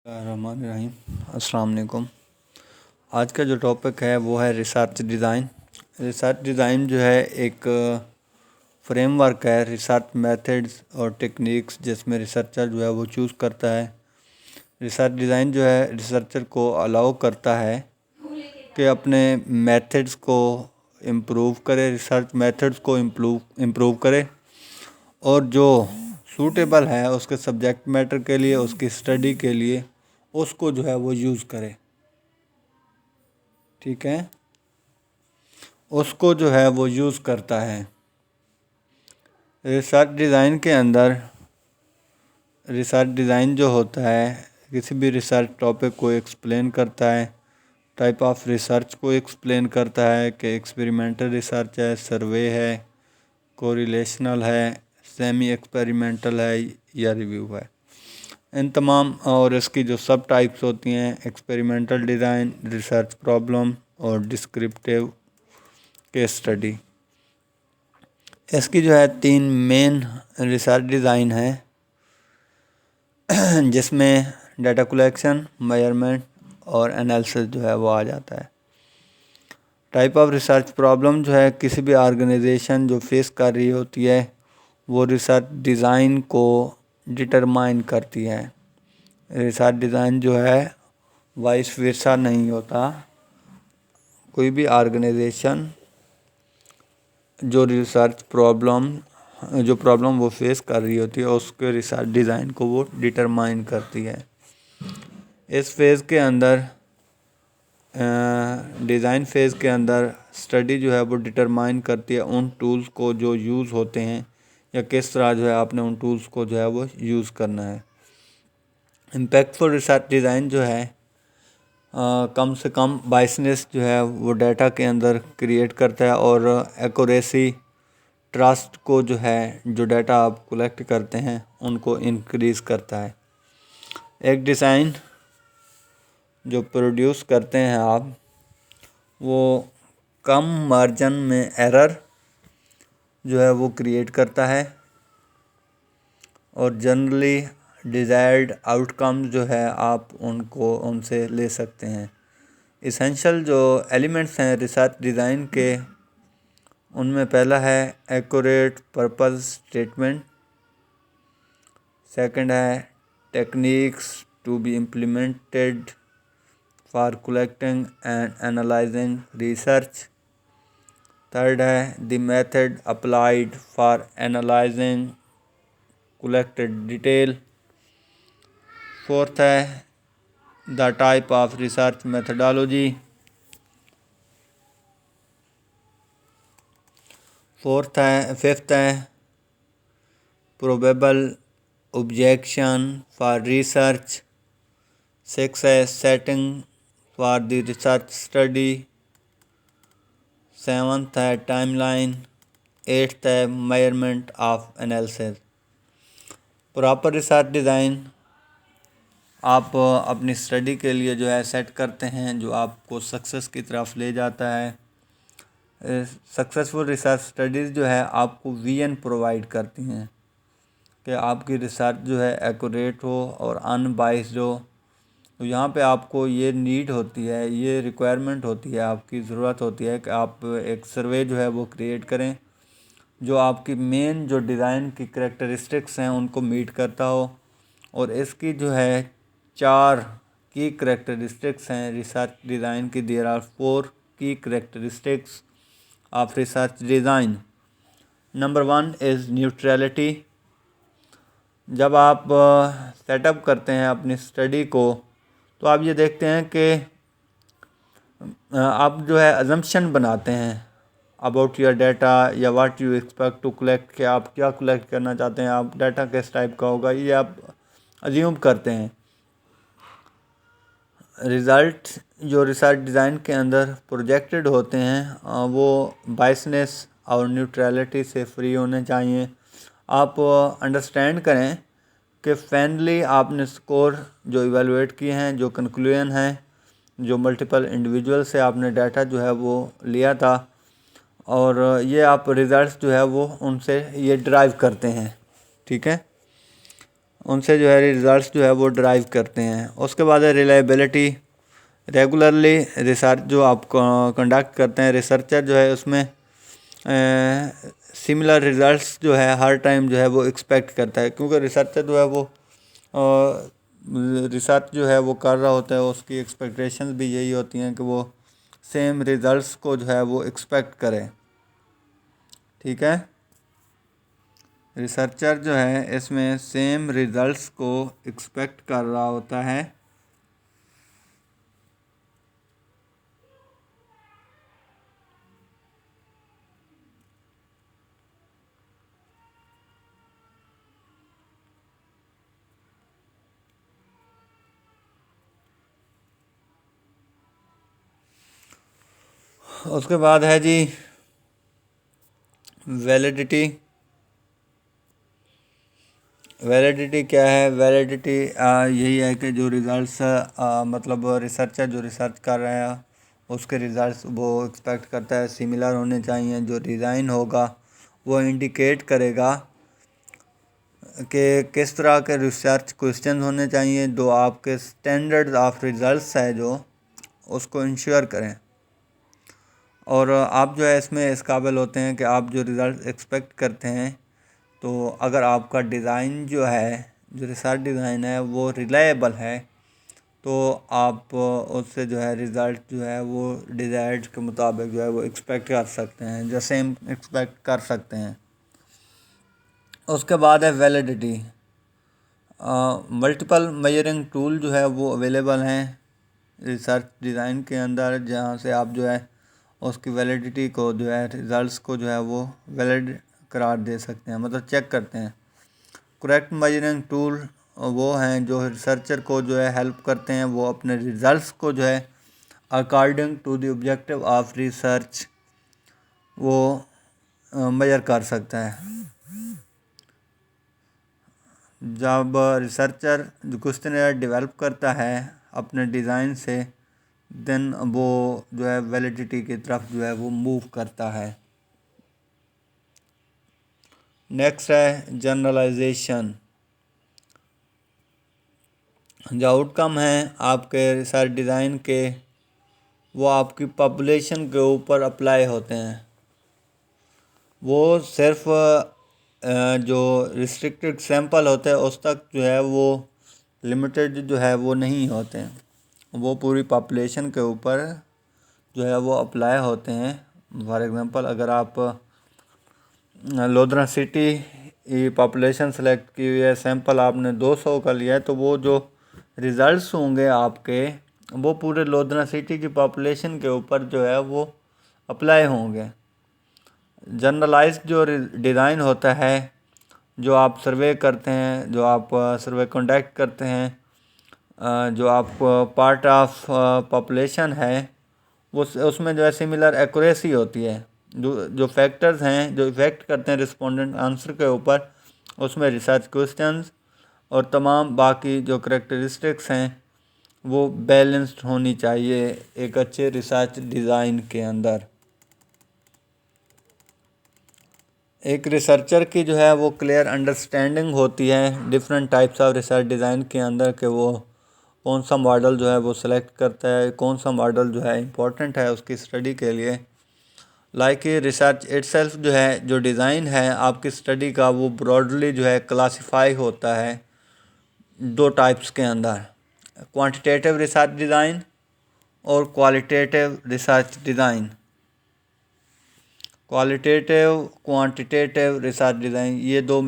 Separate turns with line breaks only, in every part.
रहीम अस्सलाम वालेकुम। आज का जो टॉपिक है वो है रिसर्च डिज़ाइन। रिसर्च डिज़ाइन जो है एक फ्रेमवर्क है रिसर्च मेथड्स और टेक्निक्स जिसमें रिसर्चर जो है वो चूज़ करता है। रिसर्च डिज़ाइन जो है रिसर्चर को अलाउ करता है कि अपने मेथड्स को इम्प्रूव करे, रिसर्च मेथड्स को इम्प्रूव करे और जो सूटेबल है उसके सब्जेक्ट मैटर के लिए, उसकी स्टडी के लिए उसको जो है वो यूज़ करे। ठीक है, उसको जो है वो यूज़ करता है। रिसर्च डिज़ाइन के अंदर रिसर्च डिज़ाइन जो होता है किसी भी रिसर्च टॉपिक को एक्सप्लेन करता है, टाइप ऑफ रिसर्च को एक्सप्लेन करता है कि एक्सपेरिमेंटल रिसर्च है, सर्वे है, कोरिलेशनल है, सेमी एक्सपेरिमेंटल है या रिव्यू है। इन तमाम और इसकी जो सब टाइप्स होती हैं एक्सपेरिमेंटल डिज़ाइन, रिसर्च प्रॉब्लम और डिस्क्रिप्टिव केस स्टडी। इसकी जो है 3 मेन रिसर्च डिज़ाइन है जिसमें डाटा कलेक्शन, मेजरमेंट और एनालिसिस जो है वो आ जाता है। टाइप ऑफ रिसर्च प्रॉब्लम जो है किसी भी ऑर्गेनाइजेशन जो फेस कर रही होती है वो रिसर्च डिज़ाइन को डिटरमाइन करती है। रिसर्च डिज़ाइन जो है वाइस वर्सा नहीं होता। कोई भी ऑर्गेनाइजेशन जो प्रॉब्लम वो फेस कर रही होती है उसके रिसर्च डिज़ाइन को वो डिटरमाइन करती है। इस फेज़ के अंदर डिज़ाइन फेज़ के अंदर स्टडी जो है वो डिटरमाइन करती है उन टूल्स को जो यूज़ होते हैं या किस तरह जो है आपने उन टूल्स को जो है वो यूज़ करना है। इम्पैक्टफुल रिसर्च डिज़ाइन जो है कम से कम बायसनेस जो है वो डाटा के अंदर क्रिएट करता है और एक्यूरेसी, ट्रस्ट को जो है जो डाटा आप कलेक्ट करते हैं उनको इंक्रीज़ करता है। एक डिज़ाइन जो प्रोड्यूस करते हैं आप वो कम मार्जिन में एरर जो है वो क्रिएट करता है और जनरली डिज़ायर्ड आउटकम जो है आप उनको उनसे ले सकते हैं। इसेंशियल जो एलिमेंट्स हैं रिसर्च डिज़ाइन के उनमें पहला है एक्यूरेट पर्पस स्टेटमेंट, सेकंड है techniques to be implemented for collecting and analysing research, third है the method applied for analysing collected detail, fourth है the type of research methodology, fifth है probable objection for research, six है setting for the research study, seventh है timeline, eighth है measurement of analysis. Proper research design आप अपनी study के लिए जो है सेट करते हैं जो आपको सक्सेस की तरफ ले जाता है। सक्सेसफुल रिसर्च स्टडीज़ जो है आपको विजन प्रोवाइड करती हैं कि आपकी रिसर्च जो है एक्यूरेट हो और अनबाइस्ड हो। तो यहाँ पे आपको ये नीड होती है, ये रिक्वायरमेंट होती है, आपकी ज़रूरत होती है कि आप एक सर्वे जो है वो क्रिएट करें जो आपकी मेन जो डिज़ाइन की करैक्टरिस्टिक्स हैं उनको मीट करता हो। और इसकी जो है 4 की करैक्टरिस्टिक्स हैं रिसर्च डिज़ाइन की। देयर आर 4 की characteristics of research design. Number 1 is neutrality. जब आप सेटअप करते हैं अपनी स्टडी को तो आप ये देखते हैं कि आप जो है अजम्पशन बनाते हैं अबाउट योर डाटा या what you expect to collect, कि आप क्या कलेक्ट करना चाहते हैं, आप डाटा किस टाइप का होगा, ये आप अज्यूम करते हैं। रिज़ल्ट जो रिसर्च डिज़ाइन के अंदर प्रोजेक्टेड होते हैं वो बायसनेस और न्यूट्रलिटी से फ्री होने चाहिए। आप अंडरस्टैंड करें कि फाइनली आपने स्कोर जो इवेलुएट किए हैं, जो कंक्लूजन है, जो मल्टीपल इंडिविजुअल से आपने डाटा जो है वो लिया था और ये आप रिज़ल्ट्स जो है वो उनसे ये ड्राइव करते हैं। ठीक है, उनसे जो है रिजल्ट्स जो है वो ड्राइव करते हैं। उसके बाद है रिलायबिलिटी। रेगुलरली रिसर्च जो आप कंडक्ट करते हैं, रिसर्चर जो है उसमें सिमिलर रिजल्ट्स जो है हर टाइम जो है वो एक्सपेक्ट करता है, क्योंकि रिसर्चर जो है वो रिसर्च जो है वो कर रहा होता है, उसकी एक्सपेक्टेशंस भी यही होती हैं कि वो सेम रिजल्ट्स को जो है वो एक्सपेक्ट करे। ठीक है, रिसर्चर जो है इसमें सेम रिजल्ट्स को एक्सपेक्ट कर रहा होता है। उसके बाद है जी वैलिडिटी। वैलिडिटी क्या है? वैलिडिटी यही है कि जो रिज़ल्ट्स मतलब रिसर्चर जो रिसर्च कर रहा है उसके रिज़ल्ट्स वो एक्सपेक्ट करता है सिमिलर होने चाहिए। जो डिज़ाइन होगा वो इंडिकेट करेगा कि किस तरह के रिसर्च क्वेश्चन होने चाहिए जो आपके स्टैंडर्ड ऑफ रिज़ल्ट्स है जो उसको इंश्योर करें। और आप जो है इसमें इस काबिल होते हैं कि आप जो रिज़ल्ट एक्सपेक्ट करते हैं, तो अगर आपका डिज़ाइन जो है, जो रिसर्च डिज़ाइन है वो रिलायबल है, तो आप उससे जो है रिज़ल्ट जो है वो डिज़ायर्ड के मुताबिक जो है वो एक्सपेक्ट कर सकते हैं, जो सेम एक्सपेक्ट कर सकते हैं। उसके बाद है वैलिडिटी। मल्टीपल मेजरिंग टूल जो है वो अवेलेबल हैं रिसर्च डिज़ाइन के अंदर, जहाँ से आप जो है उसकी वैलिडिटी को जो है रिज़ल्ट्स को जो है वो वैलिड करार दे सकते हैं, मतलब चेक करते हैं। करेक्ट मेजरिंग टूल वो हैं जो रिसर्चर को जो है हेल्प करते हैं, वो अपने रिज़ल्ट्स को जो है according to the objective of research वो मेजर कर सकता है। जब रिसर्चर जो क्वेश्चनर डेवलप करता है अपने डिज़ाइन से, देन वो जो है वैलिडिटी की तरफ जो है वो मूव करता है। नेक्स्ट है जनरलाइजेशन। जो आउटकम हैं आपके रिसर्च डिज़ाइन के वो आपकी पॉपुलेशन के ऊपर अप्लाई होते हैं। वो सिर्फ जो रिस्ट्रिक्टेड सैंपल होते हैं उस तक जो है वो लिमिटेड जो है वो नहीं होते हैं, वो पूरी पॉपुलेशन के ऊपर जो है वो अप्लाई होते हैं। फॉर एग्ज़ाम्पल अगर आप लोधरा सिटी पॉपुलेशन सेलेक्ट की हुई है, सैंपल आपने 200 का लिया है, तो वो जो रिज़ल्ट्स होंगे आपके वो पूरे लोधरा सिटी की पॉपुलेशन के ऊपर जो है वो अप्लाई होंगे। जनरलाइज जो डिज़ाइन होता है, जो आप सर्वे करते हैं, जो आप सर्वे कंडक्ट करते हैं, जो आप पार्ट ऑफ पॉपुलेशन है वो उसमें जो है सिमिलर एक्यूरेसी होती है। जो फैक्टर्स हैं जो इफ़ेक्ट करते हैं रिस्पोंडेंट आंसर के ऊपर, उसमें रिसर्च क्वेश्चंस और तमाम बाकी जो करेक्टरिस्टिक्स हैं वो बैलेंस्ड होनी चाहिए एक अच्छे रिसर्च डिज़ाइन के अंदर। एक रिसर्चर की जो है वो क्लियर अंडरस्टैंडिंग होती है different types of research design के अंदर, कि वो कौन सा मॉडल जो है वो सिलेक्ट करता है, कौन सा मॉडल जो है इम्पोर्टेंट है उसकी स्टडी के लिए। लाइक रिसर्च इटसेल्फ जो है, जो डिज़ाइन है आपकी स्टडी का, वो ब्रॉडली जो है क्लासिफाई होता है दो टाइप्स के अंदर, क्वांटिटेटिव रिसर्च डिज़ाइन और qualitative research design. Qualitative quantitative research design, ये दो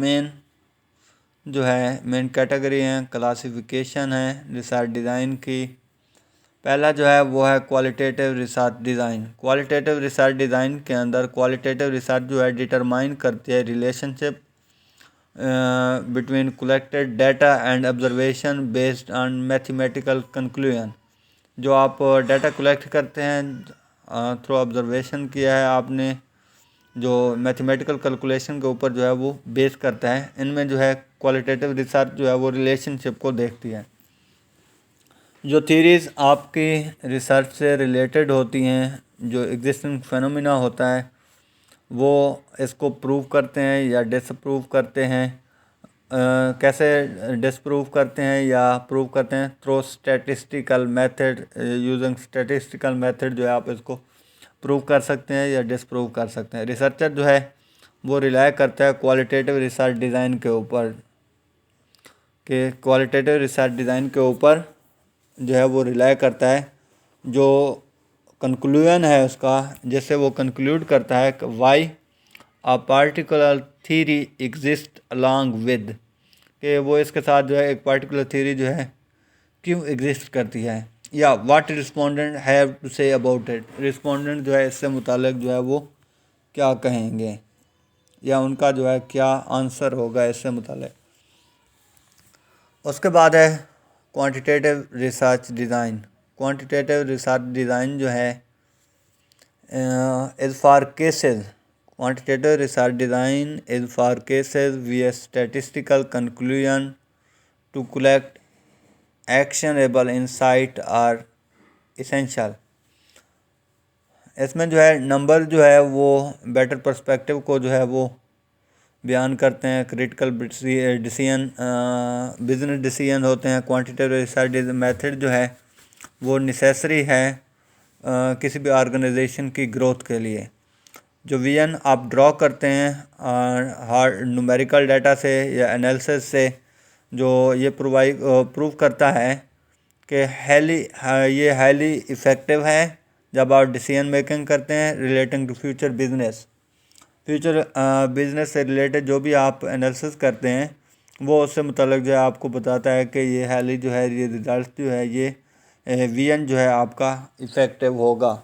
जो है मेन कैटेगरी हैं, क्लासिफिकेशन है रिसर्च डिज़ाइन की। पहला जो है वो है qualitative research design. Qualitative research design के अंदर क्वालिटेटिव रिसर्च जो है डिटरमाइन करती है relationship between collected data and observation based on mathematical conclusion. जो आप डाटा कलेक्ट करते हैं थ्रू ऑब्जर्वेशन किया है आपने, जो मैथमेटिकल कैलकुलेशन के ऊपर जो है वो बेस करता है, इनमें जो है क्वालिटेटिव रिसर्च जो है वो रिलेशनशिप को देखती है। जो थीरीज़ आपकी रिसर्च से रिलेटेड होती हैं, जो एग्जिस्टिंग फेनोमिना होता है वो इसको प्रूव करते हैं या डिसप्रूव करते हैं। कैसे डिसप्रूव करते हैं या प्रूव करते हैं? Through statistical method, using statistical method जो है आप इसको प्रूव कर सकते हैं या डिसप्रूव कर सकते हैं। रिसर्चर जो है वो रिलाय करता है क्वालिटेटिव रिसर्च डिज़ाइन के ऊपर, कि क्वालिटेटिव रिसर्च डिज़ाइन के ऊपर जो है वो रिलाय करता है। जो कंक्लूजन है उसका, जैसे वो कंक्लूड करता है कि why a particular theory exist along with, कि वो इसके साथ जो है एक पार्टिकुलर थीरी जो है क्यों एग्जिस्ट करती है, या what respondent have to say about it, respondent जो है इससे मुतालिक जो है वो क्या कहेंगे या उनका जो है क्या आंसर होगा इससे मुतालिक। उसके बाद है quantitative research design. Quantitative research design जो है is for cases, quantitative research design is for cases where statistical conclusion to collect actionable insight are essential। इसमें जो है नंबर जो है वो बेटर पर्सपेक्टिव को जो है वो बयान करते हैं। क्रिटिकल डिसीजन, बिजनेस डिसीजन होते हैं। क्वांटिटेटिव रिसर्च मेथड जो है वो नेसेसरी है किसी भी ऑर्गेनाइजेशन की ग्रोथ के लिए। जो विजन आप ड्रॉ करते हैं हार्ड न्यूमेरिकल डाटा से या एनालिसिस से, जो ये प्रूव करता है कि ये हाईली इफ़ेक्टिव है जब आप डिसीजन मेकिंग करते हैं रिलेटिंग टू फ्यूचर बिजनेस से रिलेटेड जो भी आप एनालिसिस करते हैं वो उससे मुताल्लिक जो है आपको बताता है कि ये हाईली जो है ये रिजल्ट जो है ये विजन जो है आपका इफ़ेक्टिव होगा।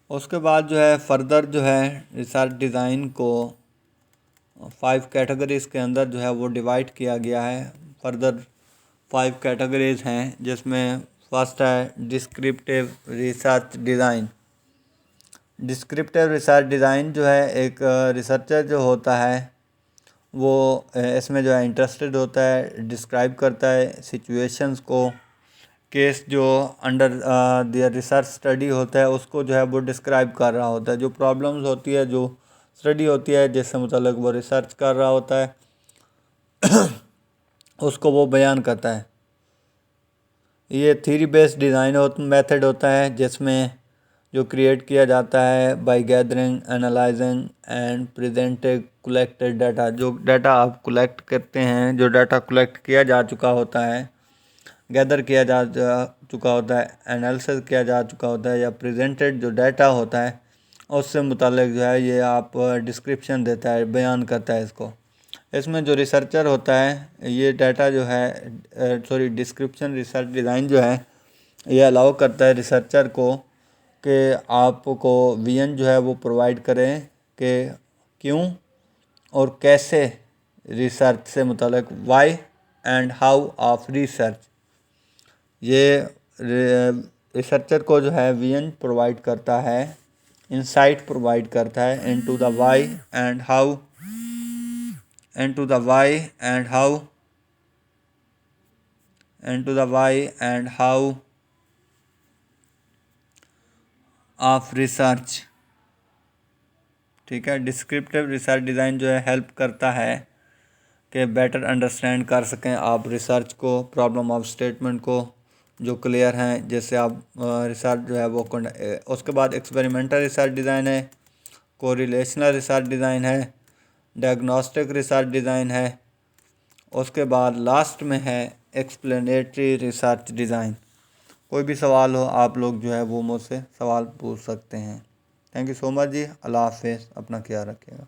उसके बाद जो है फर्दर जो है रिसर्च डिज़ाइन को 5 कैटेगरीज़ के अंदर जो है वो डिवाइड किया गया है। फर्दर 5 कैटेगरीज़ हैं, जिसमें फर्स्ट है descriptive research design. Descriptive research design जो है एक रिसर्चर जो होता है वो इसमें जो है इंटरेस्टेड होता है, डिस्क्राइब करता है सिचुएशंस को, केस जो अंडर दियर रिसर्च स्टडी होता है उसको जो है वो डिस्क्राइब कर रहा होता है। जो प्रॉब्लम्स होती है, जो स्टडी होती है जिससे मतलब वो रिसर्च कर रहा होता है उसको वो बयान करता है। ये थ्योरी बेस्ड डिज़ाइन मेथड होता है, जिसमें जो क्रिएट किया जाता है by gathering, analysing and presenting collected data. जो डाटा आप कलेक्ट करते हैं, जो डाटा कलेक्ट किया जा चुका होता है, गैदर किया जा चुका होता है, एनालिसिस किया जा चुका होता है, या प्रेजेंटेड जो डाटा होता है उससे मुतालिक जो है ये आप डिस्क्रिप्शन देता है, बयान करता है इसको। इसमें जो रिसर्चर होता है ये डाटा जो है डिस्क्रिप्शन रिसर्च डिज़ाइन जो है ये अलाउ करता है रिसर्चर को कि आपको विजन जो है वो प्रोवाइड करें कि क्यों और कैसे रिसर्च से मुतालिक, why and how of research. ये रिसर्चर को जो है विजन प्रोवाइड करता है, इंसाइट प्रोवाइड करता है into the why and how, into the why and how of research। ठीक है। डिस्क्रिप्टिव रिसर्च डिज़ाइन जो है हेल्प करता है कि बेटर अंडरस्टैंड कर सकें आप रिसर्च को, प्रॉब्लम ऑफ स्टेटमेंट को जो क्लियर हैं, जैसे आप रिसर्च जो है वो उसके बाद एक्सपेरिमेंटल रिसर्च डिज़ाइन है, कोरिलेशनल रिसर्च डिज़ाइन है, डायग्नोस्टिक रिसर्च डिज़ाइन है, उसके बाद लास्ट में है एक्सप्लेनेटरी रिसर्च डिज़ाइन। कोई भी सवाल हो आप लोग जो है वो मुझसे सवाल पूछ सकते हैं। थैंक यू सो मच जी। अल्लाह हाफ़िज़। अपना ख्याल रखिएगा।